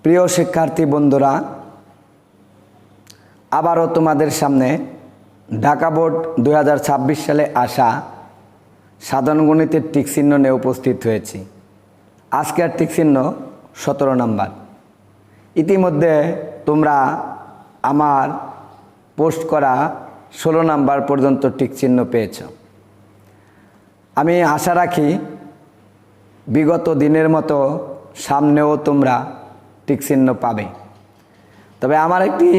প্রিয় শিক্ষার্থী বন্ধুরা, আবারও তোমাদের সামনে ঢাকা বোর্ড 2026 সালে আসা সাধারণ গণিতের টিকচিহ্ন নিয়ে উপস্থিত হয়েছি। আজকের টিকচিহ্ন 17 নম্বর। ইতিমধ্যে তোমরা আমার পোস্ট করা 16 নম্বর পর্যন্ত টিকচিহ্ন পেয়েছ। আমি আশা রাখি বিগত দিনের মতো সামনেও তোমরা টিকচিহ্ন পাবে। তবে আমার একটি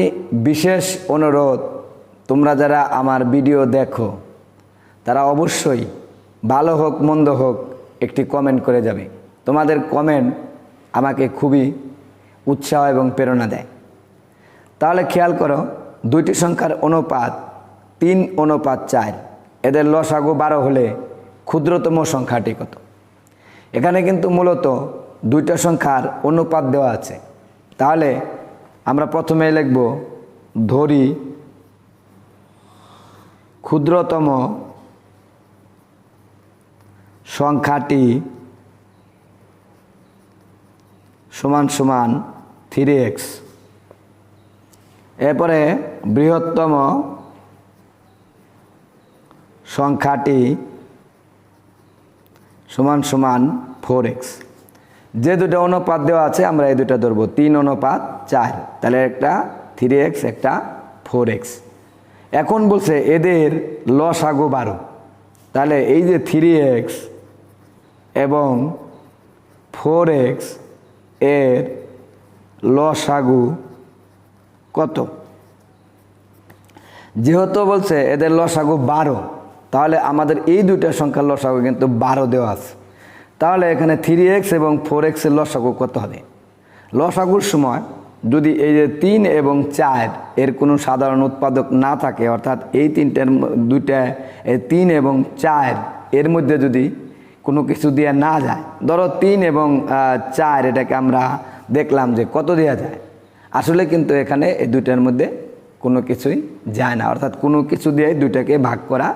বিশেষ অনুরোধ, তোমরা যারা আমার ভিডিও দেখো তারা অবশ্যই ভালো হোক মন্দ হোক একটি কমেন্ট করে যাবে। তোমাদের কমেন্ট আমাকে খুবই উৎসাহ এবং প্রেরণা দেয়। তাহলে খেয়াল করো, দুইটি সংখ্যার অনুপাত 3:4, এদের লসাগু 12 হলে ক্ষুদ্রতম সংখ্যাটি কত? এখানে কিন্তু মূলত দুইটা সংখ্যার অনুপাত দেওয়া আছে। তাহলে আমরা প্রথমে লিখব, ধরি ক্ষুদ্রতম সংখ্যাটি সমান সমান 3x। এরপরে বৃহত্তম সংখ্যাটি সমান সমান 4x। যে দুটো অনুপাত দেওয়া আছে আমরা এই দুটো ধরবো, 3:4। তাহলে একটা 3x, একটা 4x। এখন বলছে এদের লসাগু 12। তাহলে এই যে 3x এবং 4x এর লসাগু কত? যেহেতু বলছে এদের লসাগু 12, তাহলে আমাদের এই দুইটা সংখ্যার লসাগু কিন্তু 12 দেওয়া আছে। তাহলে এখানে 3x এবং 4x এর লসাগু কত হবে? লসাগুর সময় যদি এই যে 3 এবং 4 এর কোনো সাধারণ উৎপাদক না থাকে, অর্থাৎ এই দুইটা 3 এবং 4 এর মধ্যে যদি কোনো কিছু দেওয়া না যায়, ধরো 3 এবং 4 এটাকে আমরা দেখলাম যে কত দেওয়া যায়, আসলে কিন্তু এখানে এই দুইটার মধ্যে কোনো কিছুই যায় না, অর্থাৎ কোনো কিছু দিয়ে দুইটাকে ভাগ করা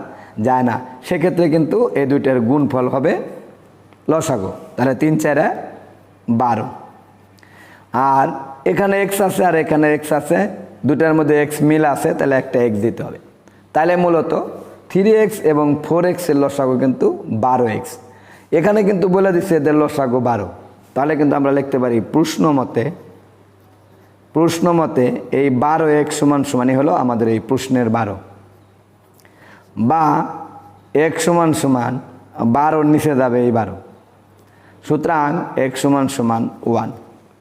যায় না। সেক্ষেত্রে কিন্তু এই দুইটার গুণফল হবে লসাগু। তাহলে 3 4 12। আর এখানে x আছে আর এখানে x আছে, দুটার মধ্যে x মিল আছে, তাহলে একটা x দিতে হবে। তাহলে মূলত 3x এবং 4x এর লসাগু কিন্তু 12x। এখানে কিন্তু বলে দিচ্ছে এদের লসাগু 12। তাহলে কিন্তু আমরা লিখতে পারি প্রশ্ন মতে এই 12x সমান সমানই হলো আমাদের এই প্রশ্নের 12, বা x সমান সমান 12 নিচে যাবে এই 12। সুতরাং x সমান সমান 1।